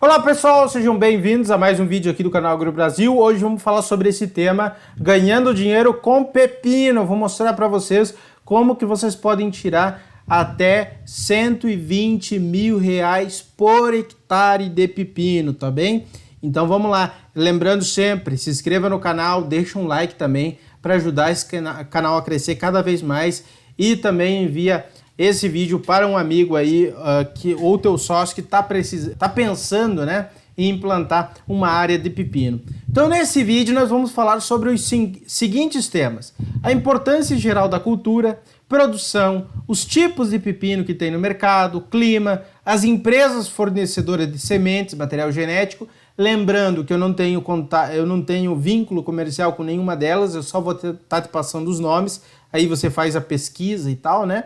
Olá pessoal, sejam bem-vindos a mais um vídeo aqui do canal Agro Brasil. Hoje vamos falar sobre esse tema, ganhando dinheiro com pepino. Vou mostrar para vocês como que vocês podem tirar até 120 mil reais por hectare de pepino, tá bem? Então vamos lá, lembrando sempre, se inscreva no canal, deixa um like também para ajudar esse canal a crescer cada vez mais e também envia esse vídeo para um amigo aí ou teu sócio que tá pensando, né, em implantar uma área de pepino. Então nesse vídeo nós vamos falar sobre os seguintes temas: a importância geral da cultura, produção, os tipos de pepino que tem no mercado, clima, as empresas fornecedoras de sementes, material genético. Lembrando que eu não tenho vínculo comercial com nenhuma delas, eu só vou estar te passando os nomes, aí você faz a pesquisa e tal, né?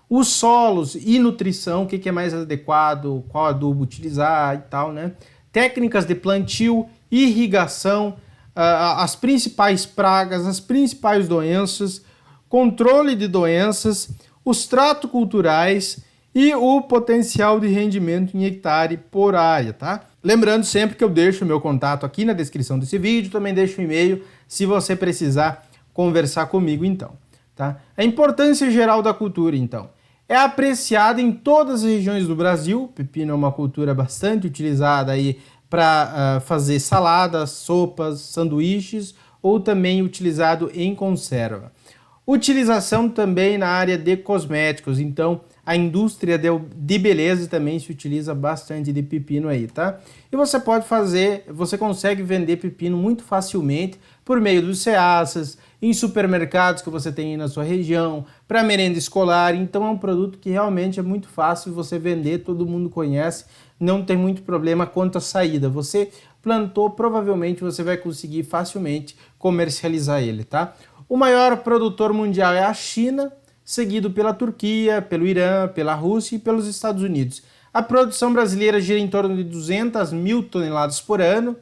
Os solos e nutrição, o que é mais adequado, qual adubo utilizar e tal, né? Técnicas de plantio, irrigação, as principais pragas, as principais doenças, controle de doenças, os tratos culturais e o potencial de rendimento em hectare por área, tá? Lembrando sempre que eu deixo o meu contato aqui na descrição desse vídeo, também deixo o e-mail se você precisar conversar comigo então, tá? A importância geral da cultura então é apreciada em todas as regiões do Brasil. O pepino é uma cultura bastante utilizada aí para fazer saladas, sopas, sanduíches ou também utilizado em conserva. Utilização também na área de cosméticos, então a indústria de beleza também se utiliza bastante de pepino aí, tá? E você consegue vender pepino muito facilmente por meio dos ceaças, em supermercados que você tem aí na sua região, para merenda escolar. Então é um produto que realmente é muito fácil você vender, todo mundo conhece, não tem muito problema quanto à saída. Você plantou, provavelmente você vai conseguir facilmente comercializar ele, tá? O maior produtor mundial é a China, seguido pela Turquia, pelo Irã, pela Rússia e pelos Estados Unidos. A produção brasileira gira em torno de 200 mil toneladas por ano,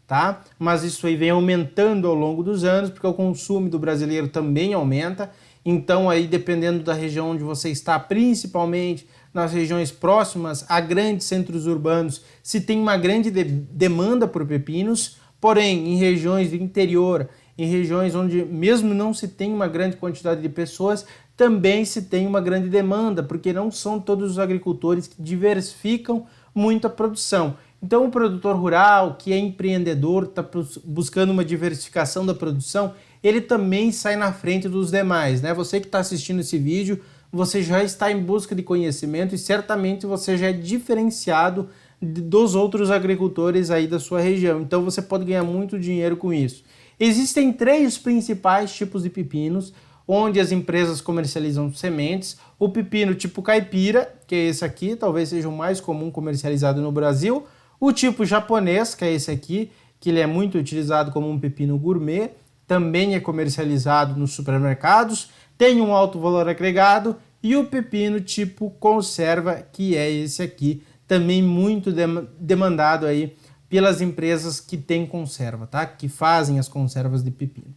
tá? Mas isso aí vem aumentando ao longo dos anos, porque o consumo do brasileiro também aumenta. Então aí, dependendo da região onde você está, principalmente nas regiões próximas a grandes centros urbanos, se tem uma grande demanda por pepinos, porém em regiões do interior, em regiões onde mesmo não se tem uma grande quantidade de pessoas, também se tem uma grande demanda, porque não são todos os agricultores que diversificam muito a produção. Então o produtor rural, que é empreendedor, está buscando uma diversificação da produção, ele também sai na frente dos demais, né? Você que está assistindo esse vídeo, você já está em busca de conhecimento e certamente você já é diferenciado dos outros agricultores aí da sua região. Então você pode ganhar muito dinheiro com isso. Existem três principais tipos de pepinos, onde as empresas comercializam sementes: o pepino tipo caipira, que é esse aqui, talvez seja o mais comum comercializado no Brasil; o tipo japonês, que é esse aqui, que ele é muito utilizado como um pepino gourmet, também é comercializado nos supermercados, tem um alto valor agregado; e o pepino tipo conserva, que é esse aqui, também muito demandado aí pelas empresas que têm conserva, tá? Que fazem as conservas de pepino.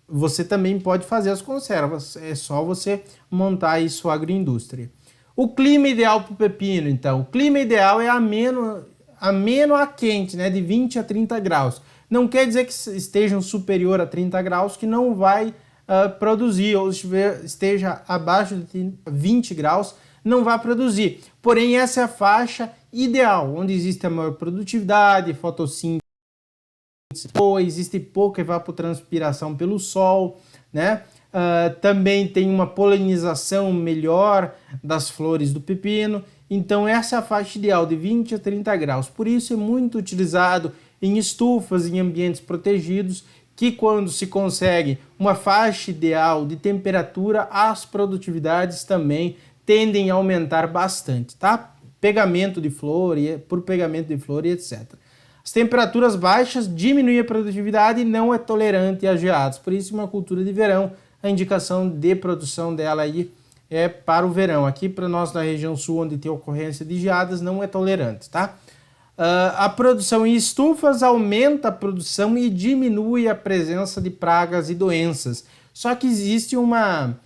Você também pode fazer as conservas, é só você montar aí sua agroindústria. O clima ideal para o pepino, então, o clima ideal é ameno a quente, né, de 20 a 30 graus. Não quer dizer que estejam superior a 30 graus que não vai produzir, ou esteja abaixo de 20 graus, não vai produzir. Porém, essa é a faixa ideal, onde existe a maior produtividade, fotossíntese, existe pouca evapotranspiração pelo sol, né? Também tem uma polinização melhor das flores do pepino. Então essa é a faixa ideal, de 20 a 30 graus. Por isso é muito utilizado em estufas, em ambientes protegidos, que quando se consegue uma faixa ideal de temperatura, as produtividades também tendem a aumentar bastante, tá? Pegamento de flor, por pegamento de flor e etc. As temperaturas baixas diminuem a produtividade e não é tolerante a geadas. Por isso, uma cultura de verão, a indicação de produção dela aí é para o verão. Aqui para nós na região sul, onde tem ocorrência de geadas, não é tolerante, tá? A produção em estufas aumenta a produção e diminui a presença de pragas e doenças. Só que existe uma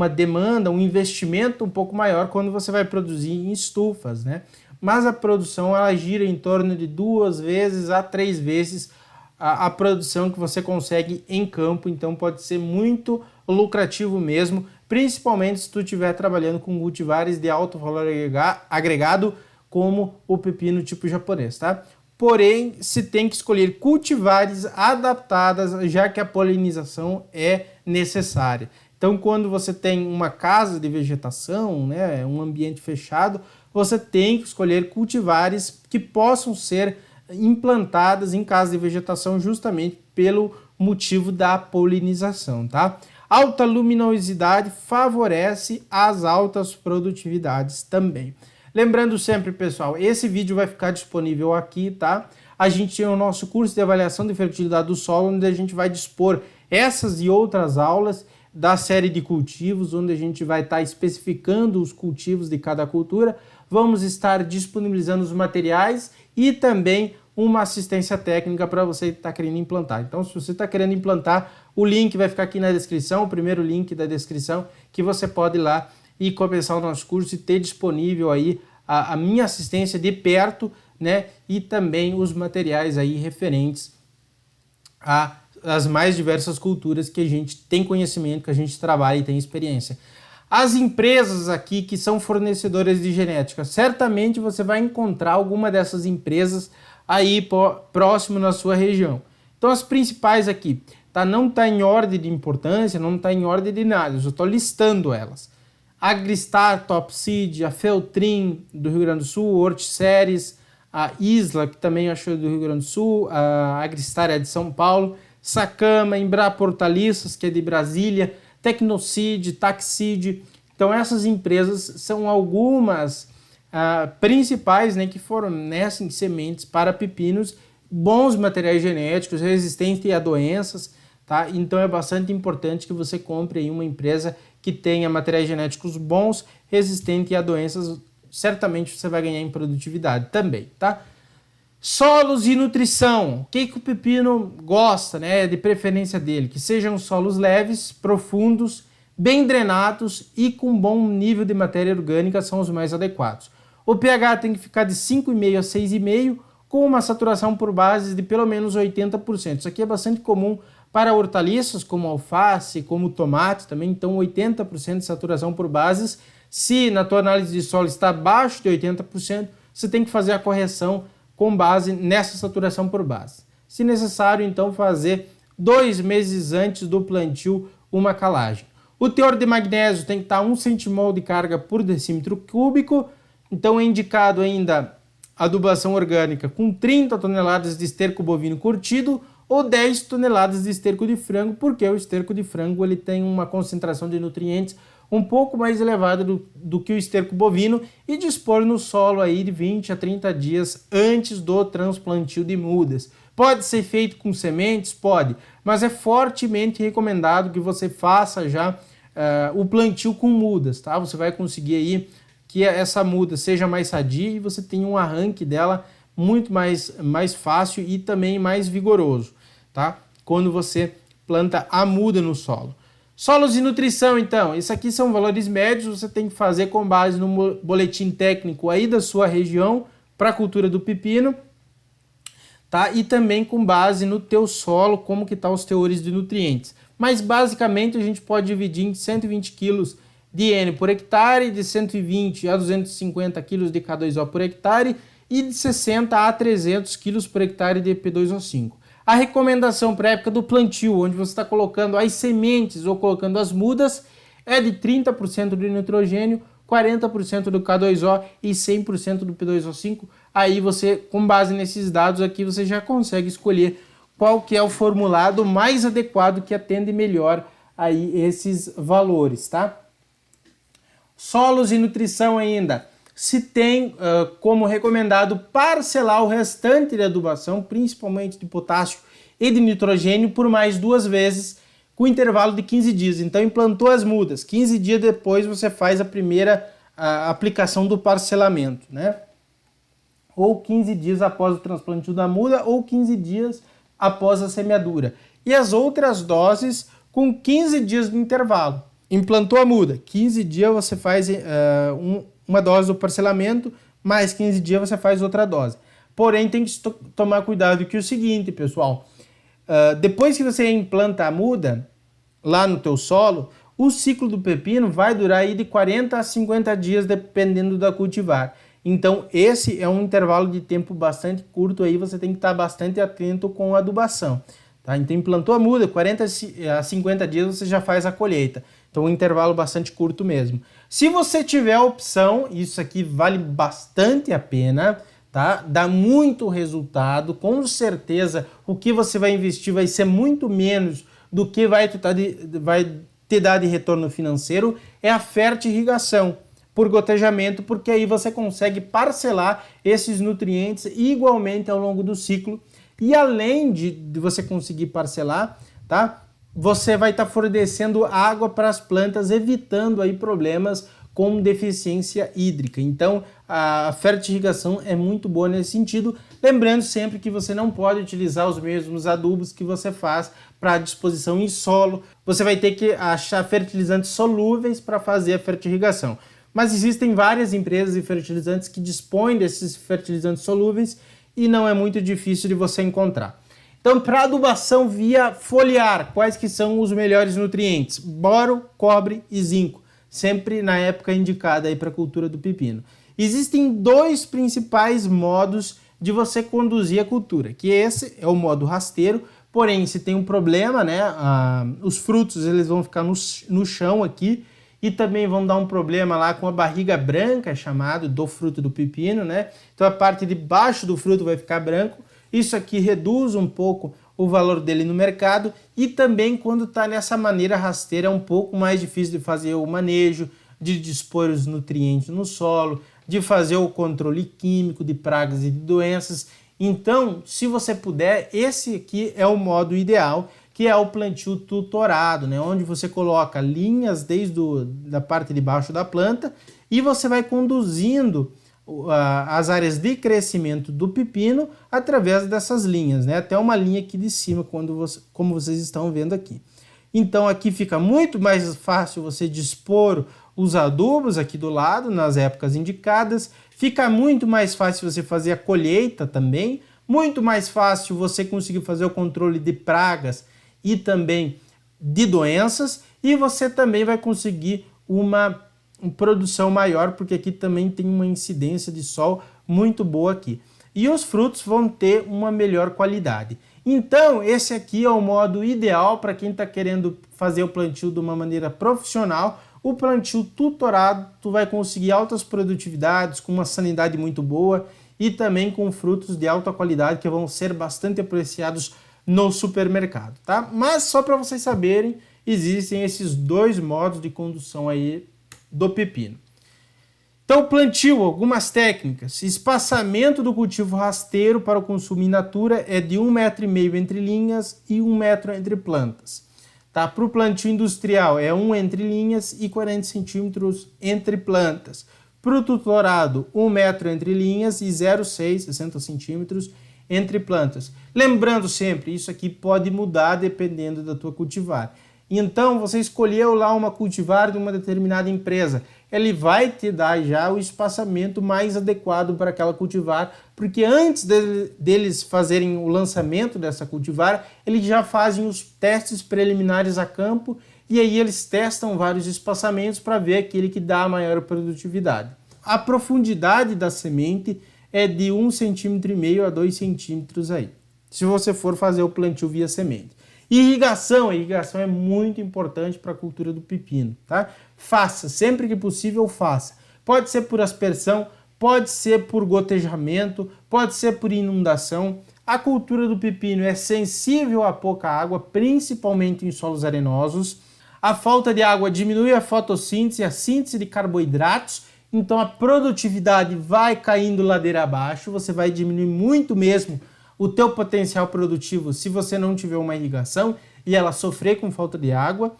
demanda, um investimento um pouco maior quando você vai produzir em estufas, né? mas a produção ela gira em torno de 2 vezes a 3 vezes a produção que você consegue em campo, então pode ser muito lucrativo mesmo, principalmente se tu estiver trabalhando com cultivares de alto valor agregado, como o pepino tipo japonês, tá? Porém, se tem que escolher cultivares adaptadas, já que a polinização é necessária. Então, quando você tem uma casa de vegetação, né, um ambiente fechado, você tem que escolher cultivares que possam ser implantadas em casas de vegetação justamente pelo motivo da polinização, tá? Alta luminosidade favorece as altas produtividades também. Lembrando sempre, pessoal, esse vídeo vai ficar disponível aqui, tá? A gente tem o nosso curso de avaliação de fertilidade do solo, onde a gente vai dispor essas e outras aulas da série de cultivos, onde a gente vai estar especificando os cultivos de cada cultura. Vamos estar disponibilizando os materiais e também uma assistência técnica para você que está querendo implantar. Então, se você está querendo implantar, o link vai ficar aqui na descrição, o primeiro link da descrição, que você pode ir lá e começar o nosso curso e ter disponível aí a minha assistência de perto, né? E também os materiais aí referentes às mais diversas culturas que a gente tem conhecimento, que a gente trabalha e tem experiência. As empresas aqui que são fornecedoras de genética, certamente você vai encontrar alguma dessas empresas aí próximo na sua região. Então as principais aqui, tá? Não está em ordem de importância, não está em ordem de nada, eu só estou listando elas. Agristar, Topseed, a Feltrin do Rio Grande do Sul, Horticeres, a Isla, que também achou do Rio Grande do Sul, a Agristar é de São Paulo, Sacama, Embrapa Hortaliças, que é de Brasília, Tecnocid, Taxid. Então essas empresas são algumas principais, né, que fornecem sementes para pepinos, bons materiais genéticos, resistentes a doenças, tá? Então é bastante importante que você compre aí uma empresa que tenha materiais genéticos bons, resistentes a doenças, certamente você vai ganhar em produtividade também, tá? Solos e nutrição. O que o pepino gosta, né, de preferência dele? Que sejam solos leves, profundos, bem drenados e com bom nível de matéria orgânica são os mais adequados. O pH tem que ficar de 5,5 a 6,5, com uma saturação por bases de pelo menos 80%. Isso aqui é bastante comum para hortaliças, como alface, como tomate também, então 80% de saturação por bases. Se na tua análise de solo está abaixo de 80%, você tem que fazer a correção com base nessa saturação por base. Se necessário, então, fazer 2 meses antes do plantio uma calagem. O teor de magnésio tem que estar 1 centimol de carga por decímetro cúbico, então é indicado ainda adubação orgânica com 30 toneladas de esterco bovino curtido ou 10 toneladas de esterco de frango, porque o esterco de frango ele tem uma concentração de nutrientes um pouco mais elevada do que o esterco bovino, e dispor no solo aí de 20 a 30 dias antes do transplantio de mudas. Pode ser feito com sementes? Pode, mas é fortemente recomendado que você faça já o plantio com mudas, tá? Você vai conseguir aí que essa muda seja mais sadia e você tenha um arranque dela muito mais fácil e também mais vigoroso, tá? Quando você planta a muda no solo. Solos e nutrição, então, isso aqui são valores médios, você tem que fazer com base no boletim técnico aí da sua região para a cultura do pepino, tá? E também com base no teu solo, como que tá os teores de nutrientes. Mas basicamente a gente pode dividir em 120 kg de N por hectare, de 120 a 250 kg de K2O por hectare e de 60 a 300 kg por hectare de P2O5. A recomendação para a época do plantio, onde você está colocando as sementes ou colocando as mudas, é de 30% de nitrogênio, 40% do K2O e 100% do P2O5. Aí você, com base nesses dados aqui, você já consegue escolher qual que é o formulado mais adequado que atende melhor aí esses valores, tá? Solos e nutrição ainda. Se tem como recomendado parcelar o restante de adubação, principalmente de potássio e de nitrogênio, por mais 2 vezes, com intervalo de 15 dias. Então implantou as mudas, 15 dias depois você faz a primeira aplicação do parcelamento, né? Ou 15 dias após o transplantio da muda, ou 15 dias após a semeadura. E as outras doses com 15 dias de intervalo. Implantou a muda, 15 dias você faz uma dose do parcelamento, mais 15 dias você faz outra dose. Porém, tem que tomar cuidado que é o seguinte, pessoal, depois que você implanta a muda lá no teu solo, o ciclo do pepino vai durar aí de 40 a 50 dias, dependendo da cultivar. Então, esse é um intervalo de tempo bastante curto, aí você tem que estar bastante atento com a adubação. Tá? Então, implantou a muda, 40 a 50 dias você já faz a colheita. Então, um intervalo bastante curto mesmo. Se você tiver a opção, isso aqui vale bastante a pena, tá? Dá muito resultado, com certeza o que você vai investir vai ser muito menos do que vai te dar de retorno financeiro, é a fertirrigação por gotejamento, porque aí você consegue parcelar esses nutrientes igualmente ao longo do ciclo. E além de você conseguir parcelar, tá? Você vai estar fornecendo água para as plantas, evitando aí problemas com deficiência hídrica. Então, a fertirrigação é muito boa nesse sentido. Lembrando sempre que você não pode utilizar os mesmos adubos que você faz para disposição em solo. Você vai ter que achar fertilizantes solúveis para fazer a fertirrigação. Mas existem várias empresas de fertilizantes que dispõem desses fertilizantes solúveis e não é muito difícil de você encontrar. Então, para adubação via foliar, quais que são os melhores nutrientes? Boro, cobre e zinco, sempre na época indicada aí para a cultura do pepino. Existem dois principais modos de você conduzir a cultura, que esse é o modo rasteiro, porém, se tem um problema, né, os frutos eles vão ficar no chão aqui, e também vão dar um problema lá com a barriga branca, chamado do fruto do pepino, né? Então a parte de baixo do fruto vai ficar branco. Isso aqui reduz um pouco o valor dele no mercado, e também quando está nessa maneira rasteira é um pouco mais difícil de fazer o manejo, de dispor os nutrientes no solo, de fazer o controle químico de pragas e de doenças. Então, se você puder, esse aqui é o modo ideal, que é o plantio tutorado, né? Onde você coloca linhas desde da parte de baixo da planta e você vai conduzindo as áreas de crescimento do pepino através dessas linhas, né? Até uma linha aqui de cima, como vocês estão vendo aqui. Então aqui fica muito mais fácil você dispor os adubos aqui do lado, nas épocas indicadas. Fica muito mais fácil você fazer a colheita também, muito mais fácil você conseguir fazer o controle de pragas e também de doenças, e você também vai conseguir uma produção maior, porque aqui também tem uma incidência de sol muito boa aqui. E os frutos vão ter uma melhor qualidade. Então, esse aqui é o modo ideal para quem está querendo fazer o plantio de uma maneira profissional. O plantio tutorado, tu vai conseguir altas produtividades, com uma sanidade muito boa e também com frutos de alta qualidade que vão ser bastante apreciados no supermercado, tá? Mas só para vocês saberem, existem esses dois modos de condução aí do pepino. Então, plantio, algumas técnicas. Espaçamento do cultivo rasteiro para o consumo in natura é de 1,5 m entre linhas e 1 metro entre plantas. Tá? Para o plantio industrial é 1 entre linhas e 40 centímetros entre plantas. Para o tutorado, 1 metro entre linhas e 0,6, 60 centímetros entre plantas. Lembrando sempre, isso aqui pode mudar dependendo da tua cultivar. Então, você escolheu lá uma cultivar de uma determinada empresa, ele vai te dar já o espaçamento mais adequado para aquela cultivar, porque antes deles fazerem o lançamento dessa cultivar, eles já fazem os testes preliminares a campo, e aí eles testam vários espaçamentos para ver aquele que dá a maior produtividade. A profundidade da semente é de 1,5 cm a 2 centímetros aí, se você for fazer o plantio via semente. Irrigação, a irrigação é muito importante para a cultura do pepino, tá? Faça, sempre que possível faça. Pode ser por aspersão, pode ser por gotejamento, pode ser por inundação. A cultura do pepino é sensível a pouca água, principalmente em solos arenosos. A falta de água diminui a fotossíntese, a síntese de carboidratos, então a produtividade vai caindo ladeira abaixo, você vai diminuir muito mesmo o teu potencial produtivo se você não tiver uma irrigação e ela sofrer com falta de água.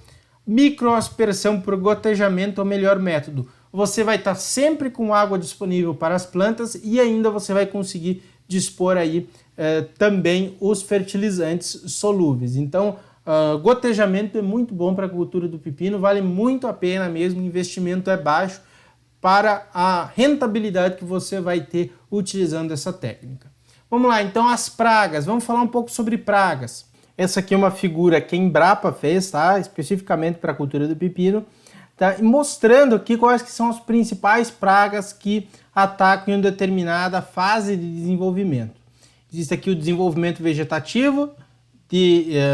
Microaspersão por gotejamento é o melhor método. Você vai estar sempre com água disponível para as plantas e ainda você vai conseguir dispor aí também os fertilizantes solúveis. Então, gotejamento é muito bom para a cultura do pepino, vale muito a pena mesmo, o investimento é baixo, para a rentabilidade que você vai ter utilizando essa técnica. Vamos lá, então as pragas. Vamos falar um pouco sobre pragas. Essa aqui é uma figura que a Embrapa fez, tá? Especificamente para a cultura do pepino, tá? E mostrando aqui quais que são as principais pragas que atacam em uma determinada fase de desenvolvimento. Existe aqui o desenvolvimento vegetativo,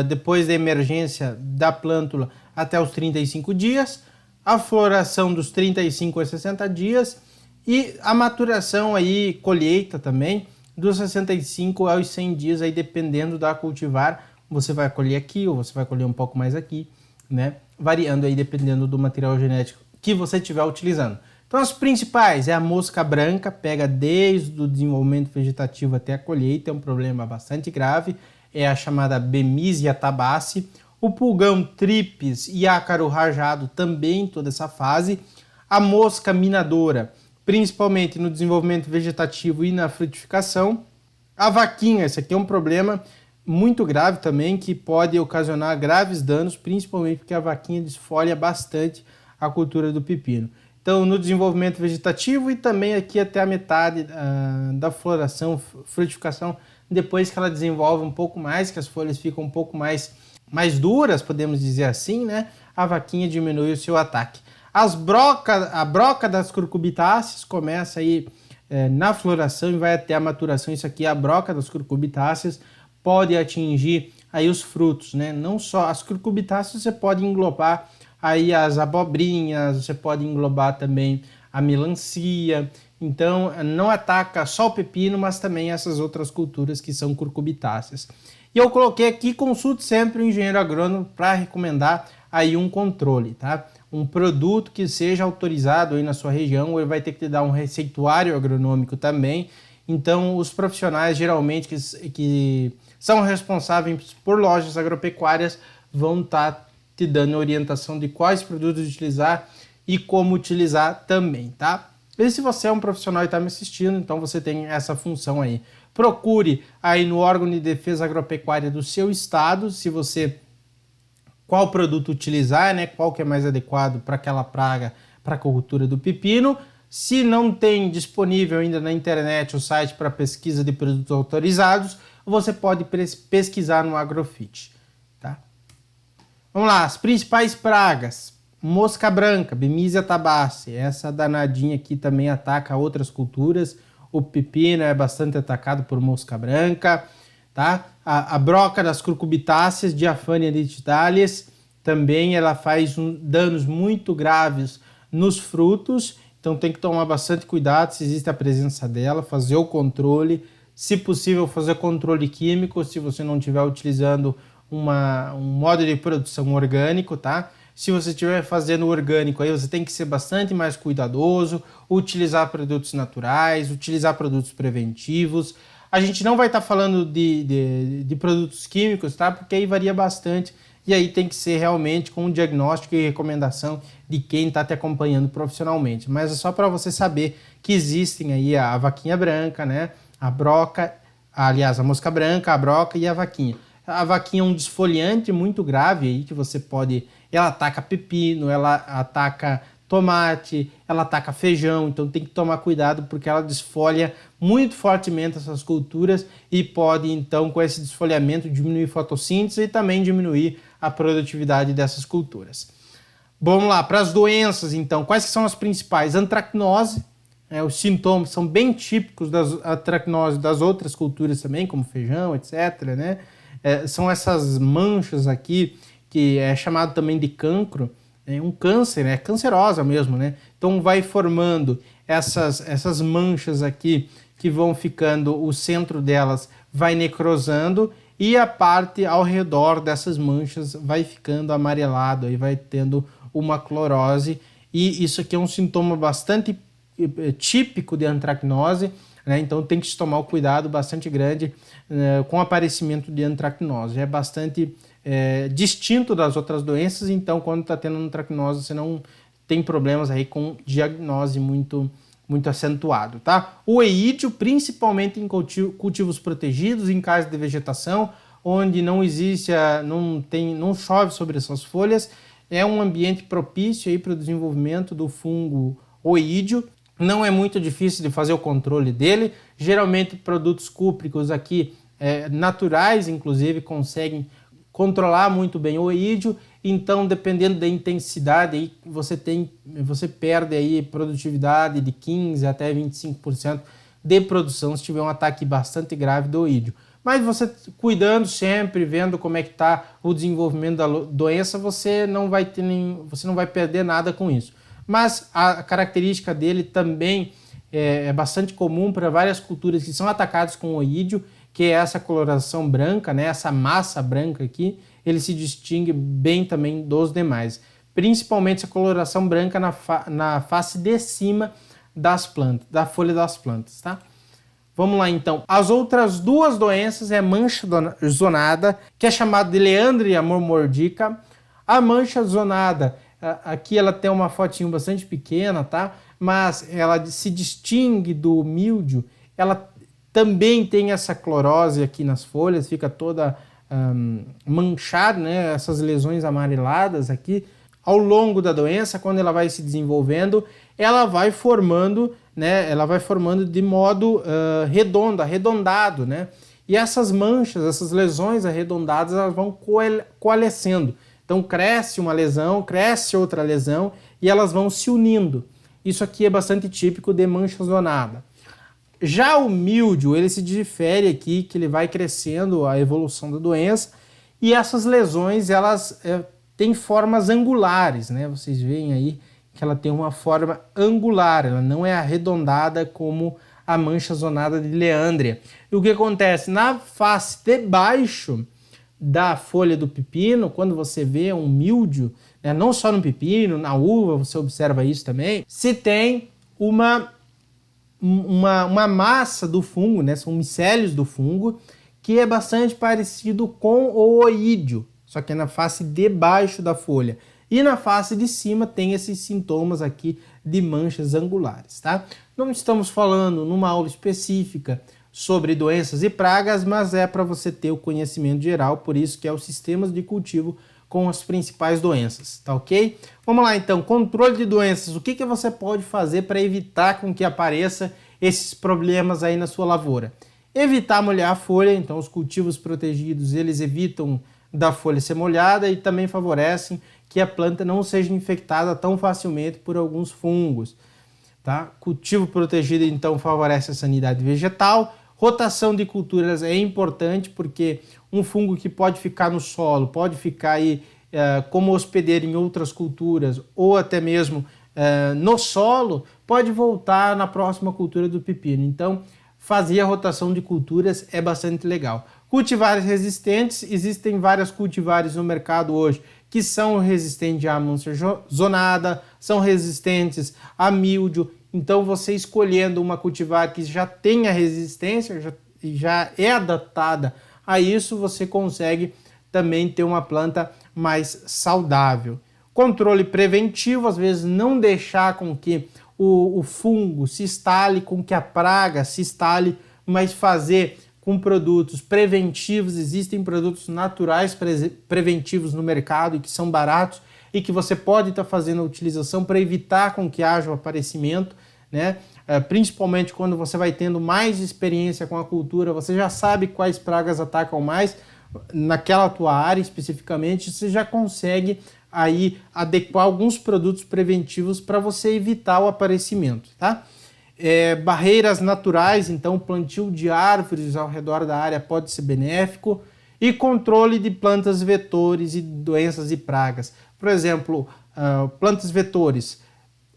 depois da emergência da plântula até os 35 dias, a floração dos 35 a 60 dias e a maturação aí, colheita também, dos 65 aos 100 dias, aí dependendo da cultivar, você vai colher aqui ou você vai colher um pouco mais aqui, né? Variando aí dependendo do material genético que você estiver utilizando. Então as principais é a mosca branca, pega desde o desenvolvimento vegetativo até a colheita, é um problema bastante grave, é a chamada Bemisia tabaci. O pulgão tripes e ácaro rajado também toda essa fase. A mosca minadora, principalmente no desenvolvimento vegetativo e na frutificação. A vaquinha, esse aqui é um problema muito grave também, que pode ocasionar graves danos, principalmente porque a vaquinha desfolha bastante a cultura do pepino. Então, no desenvolvimento vegetativo e também aqui até a metade da floração, frutificação, depois que ela desenvolve um pouco mais, que as folhas ficam um pouco mais duras, podemos dizer assim, né? A vaquinha diminui o seu ataque. A broca das curcubitáceas começa aí na floração e vai até a maturação. Isso aqui é a broca das curcubitáceas, pode atingir aí os frutos, né? Não só as curcubitáceas, você pode englobar aí as abobrinhas, você pode englobar também a melancia. Então, não ataca só o pepino, mas também essas outras culturas que são curcubitáceas. E eu coloquei aqui, consulte sempre o engenheiro agrônomo para recomendar aí um controle, tá? Um produto que seja autorizado aí na sua região, ele vai ter que te dar um receituário agronômico também. Então, os profissionais geralmente que são responsáveis por lojas agropecuárias vão estar te dando orientação de quais produtos utilizar e como utilizar também, tá? E se você é um profissional e está me assistindo, então você tem essa função aí. Procure aí no órgão de defesa agropecuária do seu estado, qual produto utilizar, né? Qual que é mais adequado para aquela praga, para a cultura do pepino. Se não tem disponível ainda na internet o site para pesquisa de produtos autorizados, você pode pesquisar no Agrofit, tá? Vamos lá, as principais pragas. Mosca branca, Bemisia tabaci, essa danadinha aqui também ataca outras culturas. O pepino é bastante atacado por mosca branca, tá? A broca das curcubitáceas, Diaphania digitalis, também ela faz danos muito graves nos frutos, então tem que tomar bastante cuidado se existe a presença dela, fazer o controle, se possível fazer controle químico, se você não estiver utilizando um modo de produção orgânico, tá? Se você estiver fazendo orgânico, aí você tem que ser bastante mais cuidadoso, utilizar produtos naturais, utilizar produtos preventivos. A gente não vai estar falando de produtos químicos, tá? Porque aí varia bastante e aí tem que ser realmente com um diagnóstico e recomendação de quem está te acompanhando profissionalmente. Mas é só para você saber que existem aí a vaquinha branca, né? A broca, aliás, a mosca branca, a broca e a vaquinha. A vaquinha é um desfoliante muito grave aí que você pode... Ela ataca pepino, ela ataca tomate, ela ataca feijão, então tem que tomar cuidado porque ela desfolha muito fortemente essas culturas e pode então com esse desfolhamento diminuir a fotossíntese e também diminuir a produtividade dessas culturas. Vamos lá, para as doenças então, quais que são as principais? Antracnose, os sintomas são bem típicos das antracnose das outras culturas também, como feijão, etc, né? São essas manchas aqui, que é chamado também de cancro, um câncer, é cancerosa mesmo, né? Então vai formando essas manchas aqui que vão ficando, o centro delas vai necrosando e a parte ao redor dessas manchas vai ficando amarelado, aí vai tendo uma clorose e isso aqui é um sintoma bastante típico de antracnose, né? Então tem que se tomar um cuidado bastante grande com o aparecimento de antracnose. É bastante distinto das outras doenças, então quando está tendo antracnose você não tem problemas aí com diagnose muito acentuado, tá? O eídio, principalmente em cultivos protegidos, em casas de vegetação, onde não existe, não chove sobre essas folhas, é um ambiente propício aí para o desenvolvimento do fungo oídio. Não é muito difícil de fazer o controle dele. Geralmente produtos cúpricos aqui, naturais inclusive, conseguem controlar muito bem o oídio. Então, dependendo da intensidade, aí você perde aí produtividade de 15% até 25% de produção se tiver um ataque bastante grave do oídio. Mas você cuidando sempre, vendo como é que está o desenvolvimento da doença, você não vai perder nada com isso. Mas a característica dele também é bastante comum para várias culturas que são atacadas com oídio, que é essa coloração branca, né? Essa massa branca aqui, ele se distingue bem também dos demais. Principalmente essa coloração branca na face de cima das plantas, da folha das plantas, tá? Vamos lá então. As outras duas doenças é mancha zonada, que é chamada de Leandria mormordica. A mancha zonada, aqui ela tem uma fotinho bastante pequena, tá? Mas ela se distingue do míldio. Ela também tem essa clorose aqui nas folhas, fica toda manchada, né? Essas lesões amareladas aqui. Ao longo da doença, quando ela vai se desenvolvendo, ela vai formando, né? Ela vai formando de modo arredondado, né? E essas manchas, essas lesões arredondadas, elas vão coalescendo. Então cresce uma lesão, cresce outra lesão e elas vão se unindo. Isso aqui é bastante típico de mancha zonada. Já o míldio, ele se difere aqui, que ele vai crescendo a evolução da doença, e essas lesões, elas têm formas angulares, né? Vocês veem aí que ela tem uma forma angular, ela não é arredondada como a mancha zonada de Leandria. E o que acontece? Na face de baixo da folha do pepino, quando você vê um míldio, né, não só no pepino, na uva, você observa isso também, se tem uma massa do fungo, né, são micélios do fungo, que é bastante parecido com o oídio, só que é na face de baixo da folha. E na face de cima tem esses sintomas aqui de manchas angulares, tá? Não estamos falando numa aula específica sobre doenças e pragas, mas é para você ter o conhecimento geral, por isso que é os sistemas de cultivo com as principais doenças, tá ok? Vamos lá então, controle de doenças. O que você pode fazer para evitar com que apareça esses problemas aí na sua lavoura? Evitar molhar a folha, então os cultivos protegidos, eles evitam da folha ser molhada e também favorecem que a planta não seja infectada tão facilmente por alguns fungos, tá? Cultivo protegido então favorece a sanidade vegetal. Rotação de culturas é importante porque um fungo que pode ficar no solo, pode ficar aí como hospedeiro em outras culturas ou até mesmo no solo, pode voltar na próxima cultura do pepino. Então, fazer a rotação de culturas é bastante legal. Cultivares resistentes, existem várias cultivares no mercado hoje que são resistentes à mancha zonada, são resistentes a míldio. Então, você escolhendo uma cultivar que já tenha resistência, já é adaptada a isso, você consegue também ter uma planta mais saudável. Controle preventivo, às vezes não deixar com que o fungo se instale, com que a praga se instale, mas fazer com produtos preventivos. Existem produtos naturais preventivos no mercado e que são baratos e que você pode estar fazendo a utilização para evitar com que haja o aparecimento, né? Principalmente quando você vai tendo mais experiência com a cultura, você já sabe quais pragas atacam mais naquela tua área especificamente, você já consegue aí adequar alguns produtos preventivos para você evitar o aparecimento, tá? Barreiras naturais, então o plantio de árvores ao redor da área pode ser benéfico, e controle de plantas vetores e doenças e pragas. Por exemplo, plantas vetores,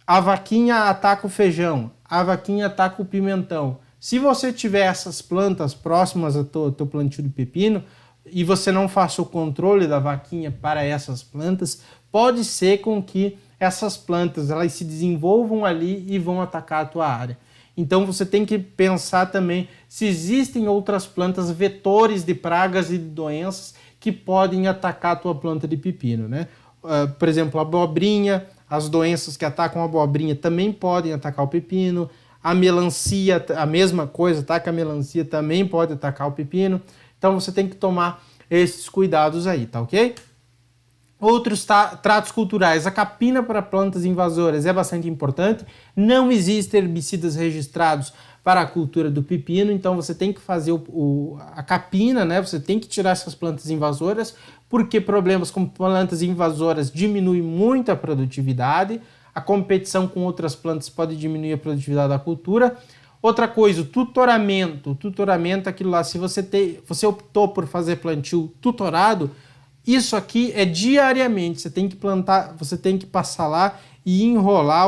a vaquinha ataca o feijão, a vaquinha ataca o pimentão. Se você tiver essas plantas próximas ao teu plantio de pepino e você não faça o controle da vaquinha para essas plantas, pode ser com que essas plantas elas se desenvolvam ali e vão atacar a tua área. Então você tem que pensar também se existem outras plantas vetores de pragas e de doenças que podem atacar a tua planta de pepino, né? Por exemplo, a abobrinha, as doenças que atacam a abobrinha também podem atacar o pepino. A melancia, a mesma coisa, tá? Que a melancia também pode atacar o pepino. Então você tem que tomar esses cuidados aí, tá ok? Outros tratos culturais. A capina para plantas invasoras é bastante importante. Não existem herbicidas registrados para a cultura do pepino, então você tem que fazer a capina, né? Você tem que tirar essas plantas invasoras, porque problemas como plantas invasoras diminuem muito a produtividade. A competição com outras plantas pode diminuir a produtividade da cultura. Outra coisa, o tutoramento. O tutoramento, aquilo lá, se você optou por fazer plantio tutorado, isso aqui é diariamente, você tem que plantar, você tem que passar lá e enrolar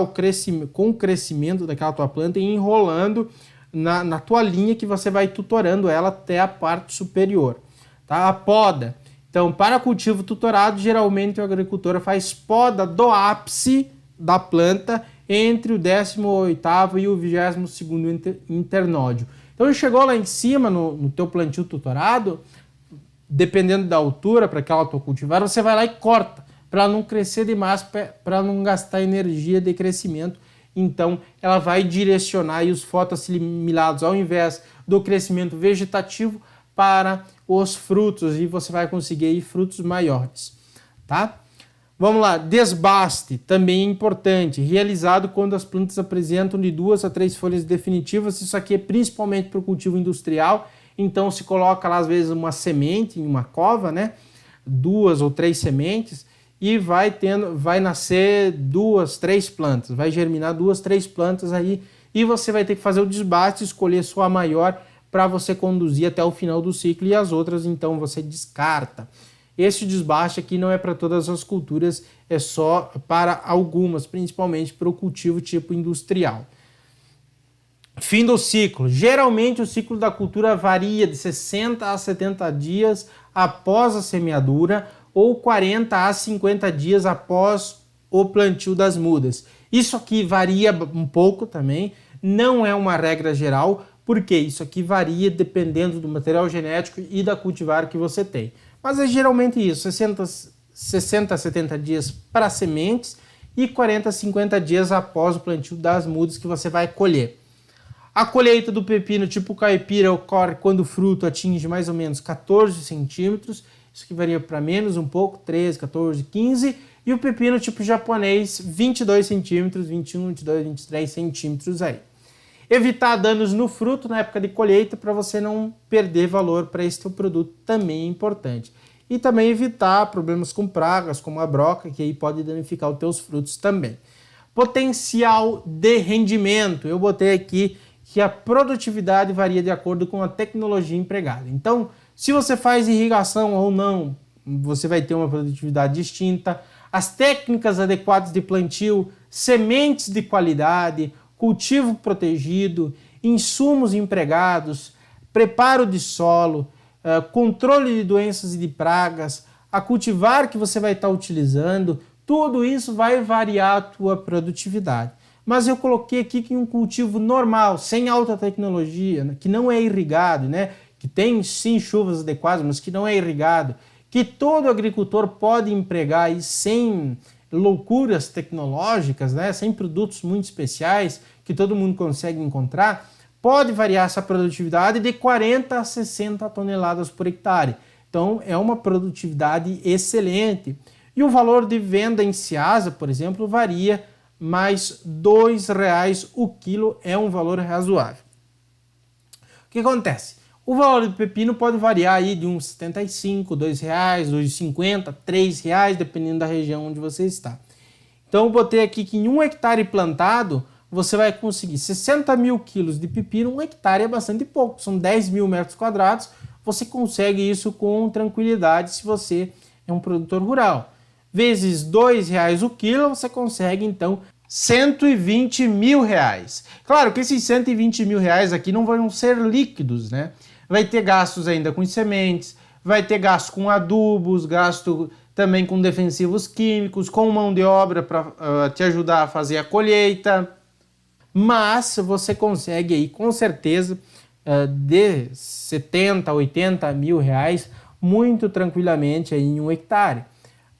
com o crescimento daquela tua planta e enrolando na tua linha que você vai tutorando ela até a parte superior. Tá? A poda. Então, para cultivo tutorado, geralmente o agricultor faz poda do ápice da planta entre o 18º e o 22º internódio. Então, chegou lá em cima no teu plantio tutorado, dependendo da altura para aquela tua cultivar, você vai lá e corta, para não crescer demais, para não gastar energia de crescimento. Então, ela vai direcionar aí os fotoassimilados, ao invés do crescimento vegetativo, para os frutos, e você vai conseguir aí frutos maiores, tá? Vamos lá, desbaste, também é importante, realizado quando as plantas apresentam de 2 a 3 folhas definitivas. Isso aqui é principalmente para o cultivo industrial. Então se coloca lá às vezes uma semente em uma cova, né? 2 ou 3 sementes e vai nascer 2, 3 plantas, vai germinar 2, 3 plantas aí e você vai ter que fazer o desbaste, escolher só a maior para você conduzir até o final do ciclo e as outras então você descarta. Esse desbaste aqui não é para todas as culturas, é só para algumas, principalmente para o cultivo tipo industrial. Fim do ciclo. Geralmente o ciclo da cultura varia de 60 a 70 dias após a semeadura ou 40 a 50 dias após o plantio das mudas. Isso aqui varia um pouco também, não é uma regra geral, porque isso aqui varia dependendo do material genético e da cultivar que você tem. Mas é geralmente isso, 60 a 70 dias para sementes e 40 a 50 dias após o plantio das mudas que você vai colher. A colheita do pepino tipo caipira ocorre quando o fruto atinge mais ou menos 14 centímetros, isso que varia para menos um pouco, 13, 14, 15, e o pepino tipo japonês 22 centímetros, 21, 22, 23 centímetros aí. Evitar danos no fruto na época de colheita para você não perder valor para esse teu produto também é importante. E também evitar problemas com pragas, como a broca, que aí pode danificar os teus frutos também. Potencial de rendimento. Eu botei aqui que a produtividade varia de acordo com a tecnologia empregada. Então, se você faz irrigação ou não, você vai ter uma produtividade distinta. As técnicas adequadas de plantio, sementes de qualidade, cultivo protegido, insumos empregados, preparo de solo, controle de doenças e de pragas, a cultivar que você vai estar utilizando, tudo isso vai variar a tua produtividade. Mas eu coloquei aqui que um cultivo normal, sem alta tecnologia, que não é irrigado, né? Que tem sim chuvas adequadas, mas que não é irrigado, que todo agricultor pode empregar e sem loucuras tecnológicas, né? Sem produtos muito especiais que todo mundo consegue encontrar, pode variar essa produtividade de 40 a 60 toneladas por hectare. Então é uma produtividade excelente. E o valor de venda em Ceasa, por exemplo, varia, mas R$ 2,00 o quilo é um valor razoável. O que acontece? O valor do pepino pode variar aí de uns 75, R$ 2,00, R$ 2,50, R$ 3,00, dependendo da região onde você está. Então eu botei aqui que em 1 hectare plantado, você vai conseguir 60 mil quilos de pepino. 1 hectare é bastante pouco, são 10 mil metros quadrados. Você consegue isso com tranquilidade se você é um produtor rural. Vezes R$ 2,00 o quilo, você consegue então R$ 120 mil. Claro que esses 120 mil reais aqui não vão ser líquidos, né? Vai ter gastos ainda com sementes, vai ter gasto com adubos, gasto também com defensivos químicos, com mão de obra para te ajudar a fazer a colheita. Mas você consegue aí com certeza de 70, 80 mil reais muito tranquilamente aí em 1 hectare.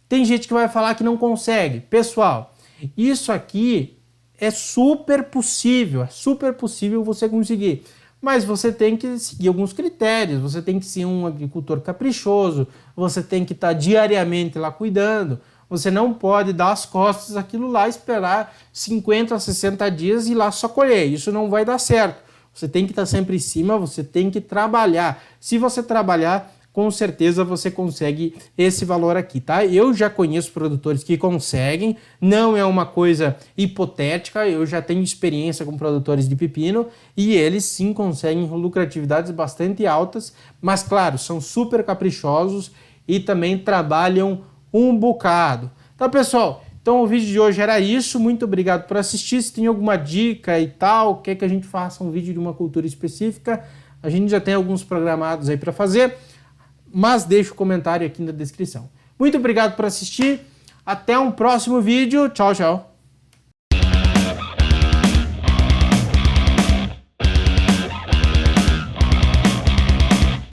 Tem gente que vai falar que não consegue. Pessoal, isso aqui é super possível você conseguir. mas você tem que seguir alguns critérios, você tem que ser um agricultor caprichoso, você tem que estar diariamente lá cuidando, você não pode dar as costas àquilo lá, esperar 50 a 60 dias e ir lá só colher, isso não vai dar certo. Você tem que estar sempre em cima, você tem que trabalhar. Se você trabalhar, com certeza você consegue esse valor aqui, tá? Eu já conheço produtores que conseguem, não é uma coisa hipotética, eu já tenho experiência com produtores de pepino e eles sim conseguem lucratividades bastante altas, mas claro, são super caprichosos e também trabalham um bocado. Tá, pessoal? Então o vídeo de hoje era isso, muito obrigado por assistir. Se tem alguma dica e tal, quer que a gente faça um vídeo de uma cultura específica, a gente já tem alguns programados aí para fazer, mas deixa o comentário aqui na descrição. Muito obrigado por assistir, até um próximo vídeo, tchau, tchau.